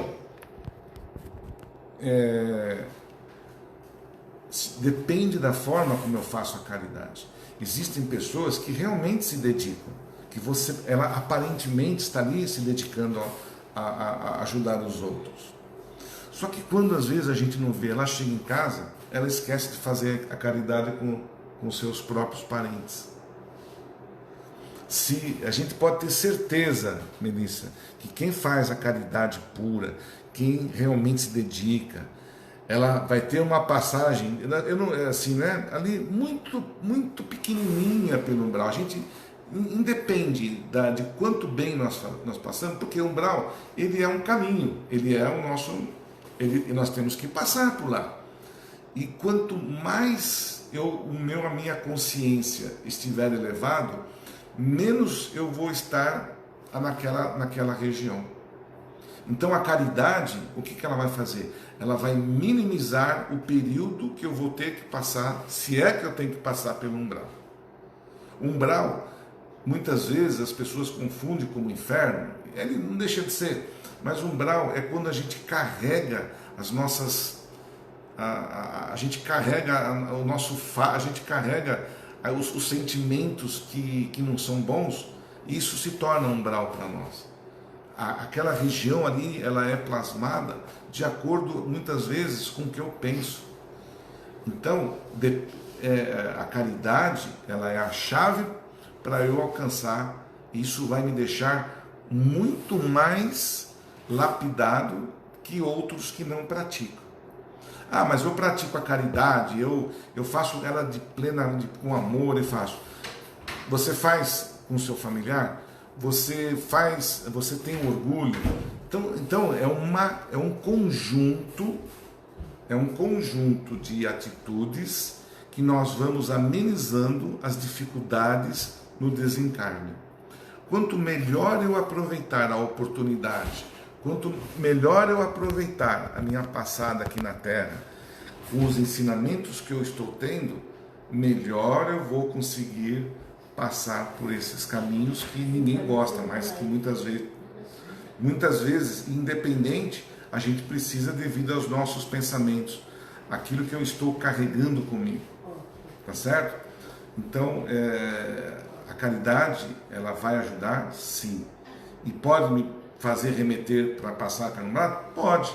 depende da forma como eu faço a caridade. Existem pessoas que realmente se dedicam, ela aparentemente está ali se dedicando a ajudar os outros. Só que quando às vezes a gente não vê, ela chega em casa, ela esquece de fazer a caridade com seus próprios parentes. A gente pode ter certeza, Melissa, que quem faz a caridade pura, quem realmente se dedica, ela vai ter uma passagem, ali muito, muito pequenininha pelo umbral. A gente independe de quanto bem nós passamos, porque o umbral, ele é um caminho, ele é e nós temos que passar por lá. E quanto mais a minha consciência estiver elevado, menos eu vou estar naquela região. Então a caridade, o que ela vai fazer? Ela vai minimizar o período que eu vou ter que passar, se é que eu tenho que passar pelo umbral. Umbral, muitas vezes as pessoas confundem como inferno, ele não deixa de ser, mas umbral é quando a gente carrega as nossas... a gente carrega o nosso a gente carrega os sentimentos que não são bons, isso se torna um umbral para nós. Aquela região ali, ela é plasmada de acordo, muitas vezes, com o que eu penso. Então, a caridade, ela é a chave para eu alcançar. Isso vai me deixar muito mais lapidado que outros que não praticam. Ah, mas eu pratico a caridade, eu faço ela com amor e faço. Você faz com o seu familiar, você tem orgulho. Então é um conjunto de atitudes que nós vamos amenizando as dificuldades no desencarne. Quanto melhor eu aproveitar a oportunidade, quanto melhor eu aproveitar a minha passada aqui na Terra, com os ensinamentos que eu estou tendo, melhor eu vou conseguir passar por esses caminhos que ninguém gosta, mas que muitas vezes, independente, a gente precisa devido aos nossos pensamentos, aquilo que eu estou carregando comigo, tá certo? Então, a caridade, ela vai ajudar? Sim. E pode me fazer remeter para passar a caminhada? Pode,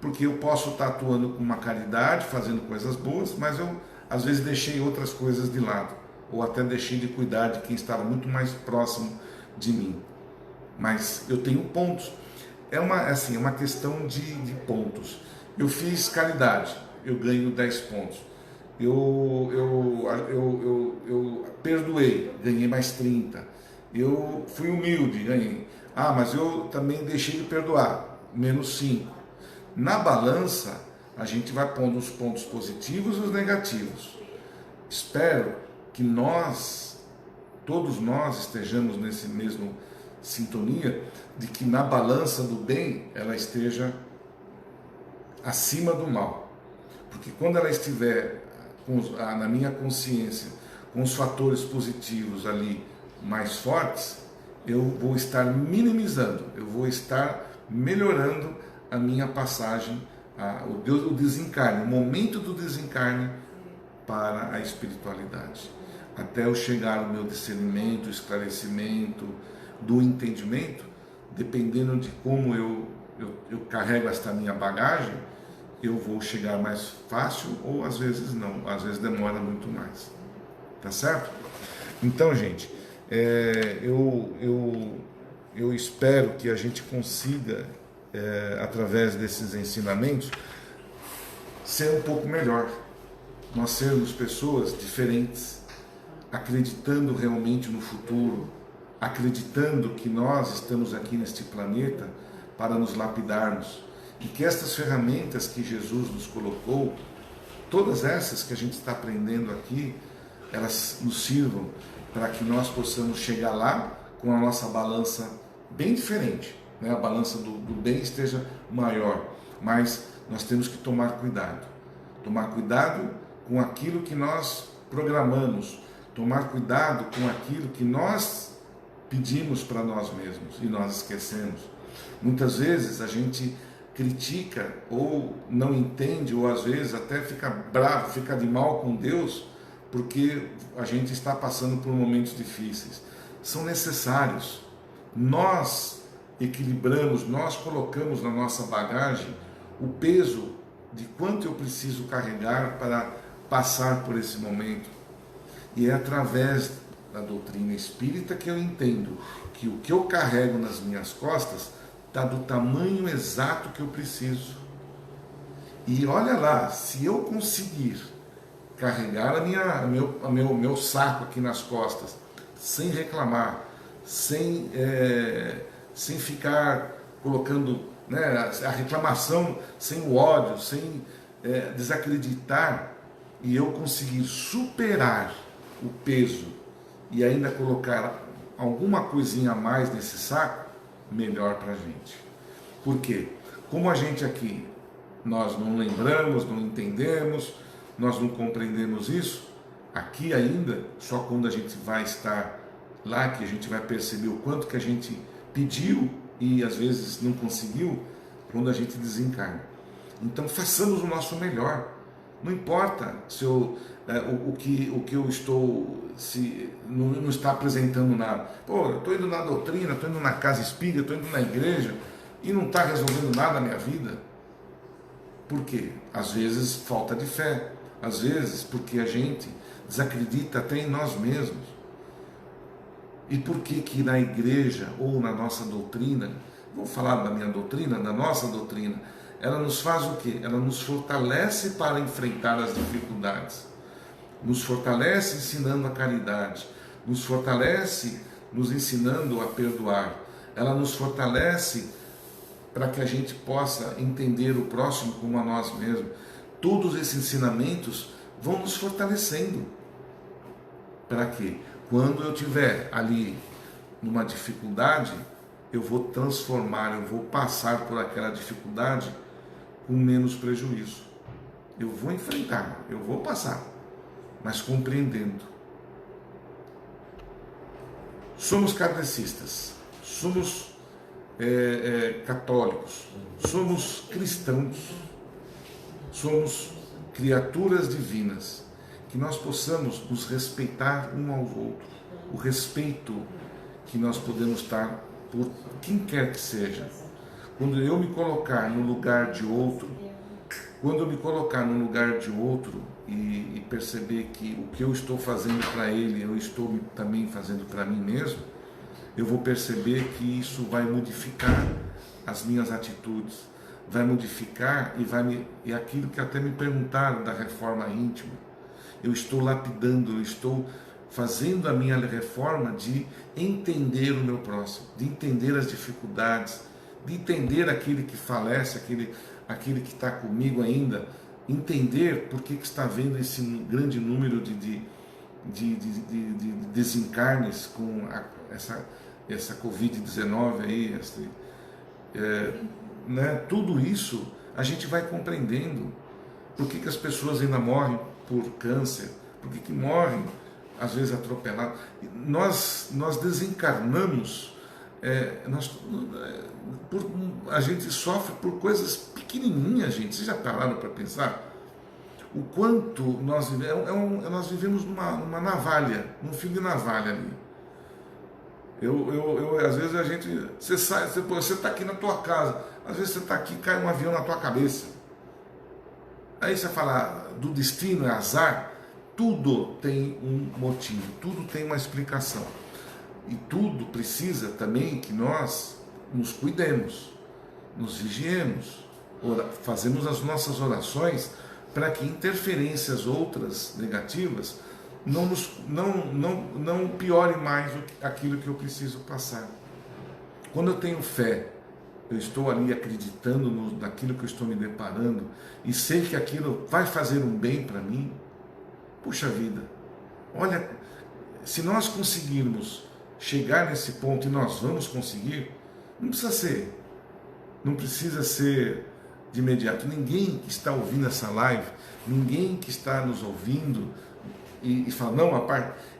porque eu posso estar atuando com uma caridade, fazendo coisas boas, mas eu às vezes deixei outras coisas de lado, ou até deixei de cuidar de quem estava muito mais próximo de mim. Mas eu tenho pontos. É uma questão de pontos. Eu fiz caridade, eu ganho 10 pontos. Eu perdoei, ganhei mais 30. Eu fui humilde, ganhei. Ah, mas eu também deixei de perdoar, menos 5. Na balança, a gente vai pondo os pontos positivos e os negativos. Espero que todos nós estejamos nesse mesmo sintonia, de que na balança do bem, ela esteja acima do mal. Porque quando ela estiver na minha consciência, com os fatores positivos ali mais fortes, eu vou estar minimizando, eu vou estar melhorando a minha passagem, o desencarne, o momento do desencarne para a espiritualidade. Até eu chegar ao meu discernimento, esclarecimento, do entendimento, dependendo de como eu carrego esta minha bagagem, eu vou chegar mais fácil ou às vezes não, às vezes demora muito mais. Tá certo? Então, gente, eu espero que a gente consiga, através desses ensinamentos, ser um pouco melhor. Nós sermos pessoas diferentes, acreditando realmente no futuro, acreditando que nós estamos aqui neste planeta para nos lapidarmos, e que estas ferramentas que Jesus nos colocou, todas essas que a gente está aprendendo aqui, elas nos sirvam para que nós possamos chegar lá com a nossa balança bem diferente, né? A balança do bem esteja maior, mas nós temos que tomar cuidado com aquilo que nós programamos, tomar cuidado com aquilo que nós pedimos para nós mesmos e nós esquecemos. Muitas vezes a gente critica ou não entende, ou às vezes até fica bravo, fica de mal com Deus, porque a gente está passando por momentos difíceis. São necessários. Nós equilibramos, nós colocamos na nossa bagagem o peso de quanto eu preciso carregar para passar por esse momento. E é através da doutrina espírita que eu entendo que o que eu carrego nas minhas costas está do tamanho exato que eu preciso. E olha lá, se eu conseguir carregar meu saco aqui nas costas, sem reclamar, sem ficar colocando, né, a reclamação, sem o ódio, sem desacreditar, e eu conseguir superar o peso e ainda colocar alguma coisinha a mais nesse saco, melhor para a gente. Por quê? Como a gente aqui, nós não lembramos, não entendemos, nós não compreendemos isso, aqui ainda, só quando a gente vai estar lá, que a gente vai perceber o quanto que a gente pediu e às vezes não conseguiu, quando a gente desencarna. Então façamos o nosso melhor, Não importa se eu, o que eu estou, se não está apresentando nada. Pô, eu estou indo na doutrina, estou indo na casa espírita, estou indo na igreja e não está resolvendo nada na minha vida. Por quê? Às vezes falta de fé, às vezes porque a gente desacredita até em nós mesmos. E por que que na igreja ou na nossa doutrina, vou falar da minha doutrina, da nossa doutrina, ela nos faz o quê? Ela nos fortalece para enfrentar as dificuldades, nos fortalece ensinando a caridade, nos fortalece nos ensinando a perdoar, ela nos fortalece para que a gente possa entender o próximo como a nós mesmos. Todos esses ensinamentos vão nos fortalecendo. Para quê? Quando eu estiver ali numa dificuldade, eu vou transformar, eu vou passar por aquela dificuldade com menos prejuízo. Eu vou enfrentar, eu vou passar, mas compreendendo. Somos kardecistas, somos católicos, somos cristãos, somos criaturas divinas, que nós possamos nos respeitar um aos outros, o respeito que nós podemos dar por quem quer que seja. Quando eu me colocar no lugar de outro, e perceber que o que eu estou fazendo para ele, eu estou também fazendo para mim mesmo, eu vou perceber que isso vai modificar as minhas atitudes, vai modificar e aquilo que até me perguntaram da reforma íntima, eu estou lapidando, eu estou fazendo a minha reforma de entender o meu próximo, de entender as dificuldades, de entender aquele que falece, aquele que está comigo ainda, entender por que está havendo esse grande número de desencarnes com essa Covid-19 aí, tudo isso a gente vai compreendendo. Por que as pessoas ainda morrem por câncer? Por que morrem às vezes atropeladas? Nós desencarnamos, a gente sofre por coisas pequenininhas, gente. Vocês já pararam para pensar? O quanto nós vivemos numa navalha, num fio de navalha ali. Às vezes a gente, você está aqui na tua casa, às vezes você está aqui, cai um avião na tua cabeça. Aí você fala do destino, é azar. Tudo tem um motivo, tudo tem uma explicação. E tudo precisa também que nós nos cuidemos, nos vigiemos, fazemos as nossas orações para que interferências outras negativas não piore mais aquilo que eu preciso passar. Quando eu tenho fé, eu estou ali acreditando naquilo que eu estou me deparando e sei que aquilo vai fazer um bem para mim, puxa vida, olha, se nós conseguirmos chegar nesse ponto, e nós vamos conseguir, não precisa ser de imediato. Ninguém que está ouvindo essa live, ninguém que está nos ouvindo e fala, não,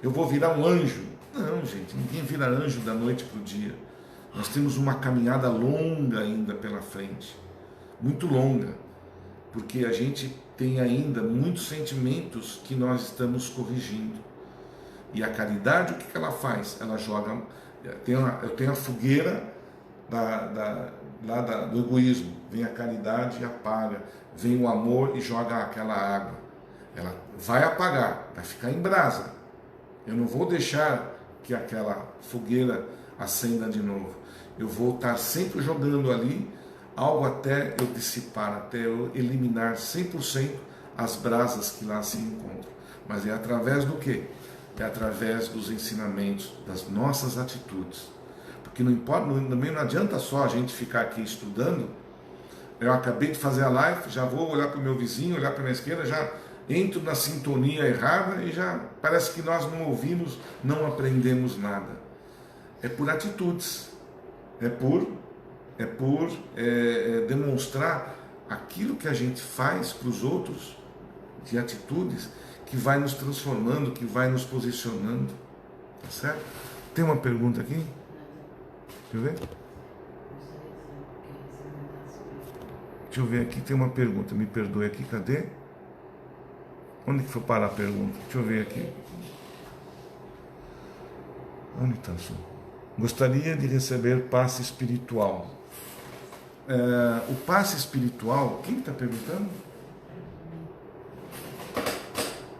eu vou virar um anjo. Não, gente, ninguém vira anjo da noite para o dia. Nós temos uma caminhada longa ainda pela frente, muito longa, porque a gente tem ainda muitos sentimentos que nós estamos corrigindo. E a caridade, o que ela faz? Ela joga, eu tenho a fogueira do egoísmo, vem a caridade e apaga, vem o amor e joga aquela água. Ela vai apagar, vai ficar em brasa. Eu não vou deixar que aquela fogueira acenda de novo. Eu vou estar sempre jogando ali algo até eu dissipar, até eu eliminar 100% as brasas que lá se encontram. Mas é através do quê? É através dos ensinamentos, das nossas atitudes. Porque não importa, também não adianta só a gente ficar aqui estudando. Eu acabei de fazer a live, já vou olhar para o meu vizinho, olhar para a minha esquerda, já entro na sintonia errada e já parece que nós não ouvimos, não aprendemos nada. É por atitudes, é por demonstrar aquilo que a gente faz para os outros, de atitudes, que vai nos transformando, que vai nos posicionando. Tá certo? Tem uma pergunta aqui? Deixa eu ver. Deixa eu ver aqui, tem uma pergunta. Me perdoe aqui, cadê? Onde que foi parar a pergunta? Deixa eu ver aqui. Onde está isso? Gostaria de receber passe espiritual. O passe espiritual, quem está perguntando?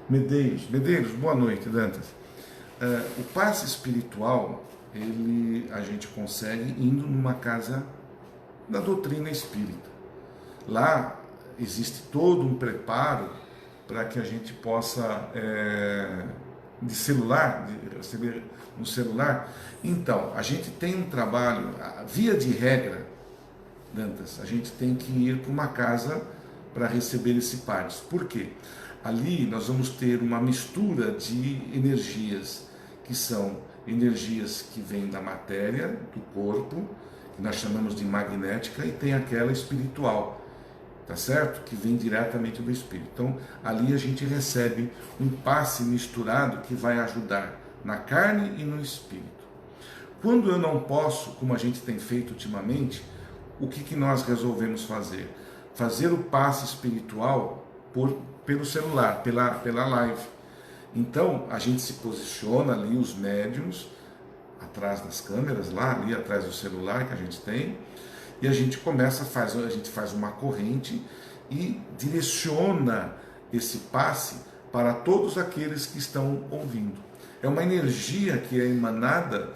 Medeiros, boa noite, Dantas. O passe espiritual, a gente consegue indo numa casa da doutrina espírita. Lá existe todo um preparo para que a gente possa, de receber no celular. Então, a gente tem um trabalho, via de regra, Dantas, a gente tem que ir para uma casa para receber esse passe. Por quê? Ali nós vamos ter uma mistura de energias, que são energias que vêm da matéria, do corpo, que nós chamamos de magnética, e tem aquela espiritual, tá certo? Que vem diretamente do espírito. Então, ali a gente recebe um passe misturado que vai ajudar na carne e no espírito. Quando eu não posso, como a gente tem feito ultimamente, o que nós resolvemos fazer? Fazer o passe espiritual pelo celular, pela live. Então, a gente se posiciona ali, os médiuns, atrás das câmeras, lá ali atrás do celular que a gente tem, e a gente faz uma corrente e direciona esse passe para todos aqueles que estão ouvindo. É uma energia que é emanada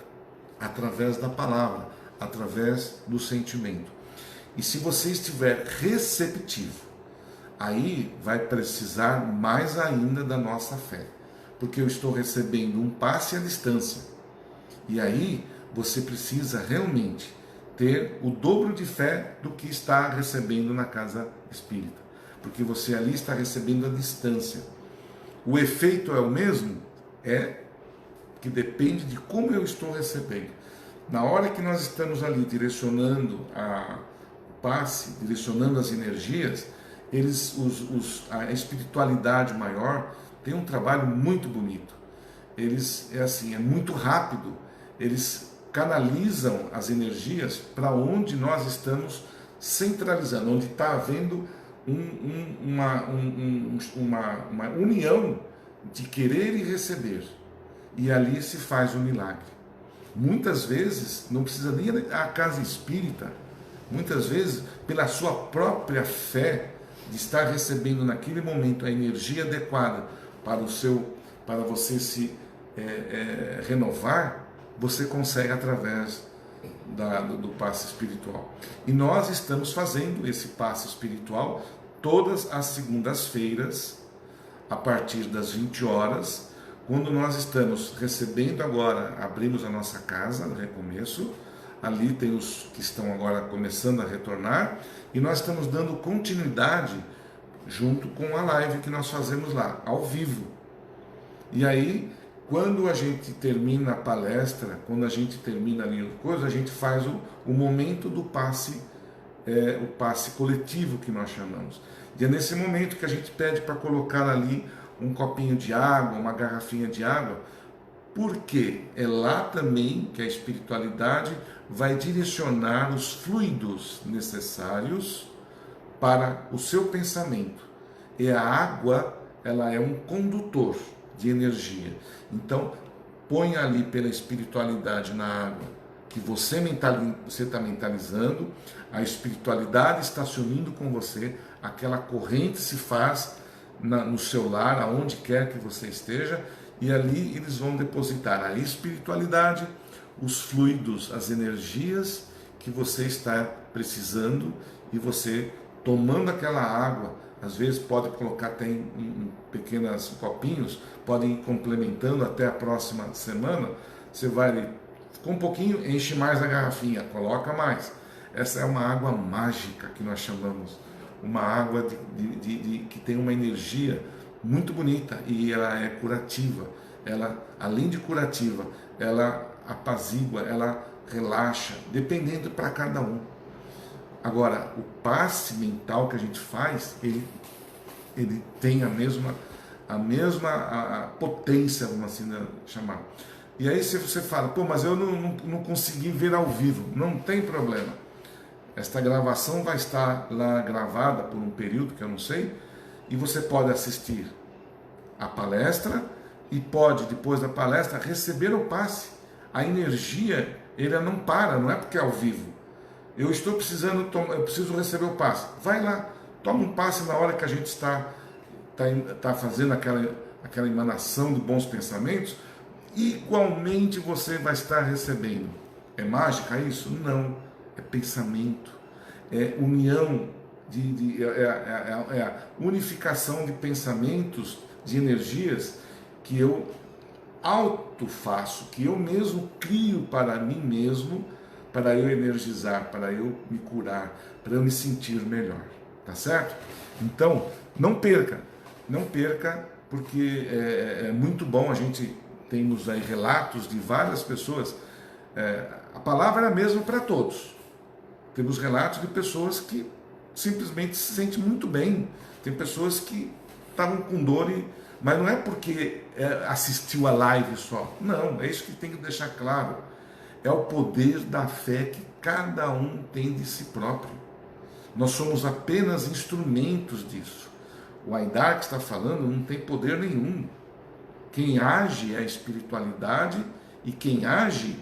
através da palavra, através do sentimento. E se você estiver receptivo, aí vai precisar mais ainda da nossa fé, porque eu estou recebendo um passe à distância. E aí você precisa realmente ter o dobro de fé do que está recebendo na casa espírita, porque você ali está recebendo à distância. O efeito é o mesmo? É que depende de como eu estou recebendo. Na hora que nós estamos ali direcionando o passe, direcionando as energias, a espiritualidade maior tem um trabalho muito bonito. É muito rápido. Eles canalizam as energias para onde nós estamos centralizando, onde está havendo uma união de querer e receber. E ali se faz o milagre. Muitas vezes não precisa nem a casa espírita, muitas vezes pela sua própria fé de estar recebendo naquele momento a energia adequada para você se renovar, você consegue através do passe espiritual. E nós estamos fazendo esse passe espiritual todas as segundas-feiras, a partir das 20 horas, quando nós estamos recebendo agora, abrimos a nossa casa no recomeço, ali tem os que estão agora começando a retornar, e nós estamos dando continuidade junto com a live que nós fazemos lá, ao vivo. E aí, quando a gente termina a palestra, quando a gente termina ali a gente faz o momento do passe, o passe coletivo que nós chamamos. E é nesse momento que a gente pede para colocar ali um copinho de água, uma garrafinha de água, porque é lá também que a espiritualidade vai direcionar os fluidos necessários para o seu pensamento. E a água, ela é um condutor de energia. Então, põe ali pela espiritualidade na água que você está mentalizando, a espiritualidade está se unindo com você, aquela corrente se faz no seu lar, aonde quer que você esteja, e ali eles vão depositar a espiritualidade, os fluidos, as energias que você está precisando, e você tomando aquela água, às vezes pode colocar até em pequenos copinhos, pode ir complementando até a próxima semana, você vai, com um pouquinho, enche mais a garrafinha, coloca mais. Essa é uma água mágica que nós chamamos, uma água que tem uma energia muito bonita e ela é curativa. Ela, além de curativa, ela apazigua, ela relaxa, dependendo para cada um. Agora, o passe mental que a gente faz, ele tem a mesma potência, vamos assim chamar. E aí se você fala, pô, mas eu não consegui ver ao vivo, não tem problema. Esta gravação vai estar lá gravada por um período que eu não sei, e você pode assistir a palestra e pode, depois da palestra, receber o passe. A energia, ele não para, não é porque é ao vivo. Eu estou precisando, eu preciso receber o passe. Vai lá, toma um passe na hora que a gente está fazendo aquela emanação de bons pensamentos. Igualmente você vai estar recebendo. É mágica isso? Não. É pensamento. É união, é a unificação de pensamentos, de energias que eu autofaço, que eu mesmo crio para mim mesmo, para eu energizar, para eu me curar, para eu me sentir melhor. Tá certo? Então, não perca, porque é muito bom. A gente temos aí relatos de várias pessoas. A palavra é a mesma para todos. Temos relatos de pessoas que simplesmente se sentem muito bem. Tem pessoas que estavam com dor, mas não é porque assistiu a live só. Não, é isso que tem que deixar claro. É o poder da fé que cada um tem de si próprio. Nós somos apenas instrumentos disso. O Aidar que está falando não tem poder nenhum. Quem age é a espiritualidade, e quem age,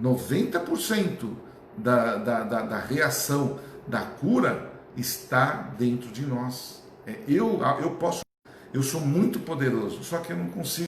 90% da reação, da cura, está dentro de nós. Eu sou muito poderoso, só que eu não consigo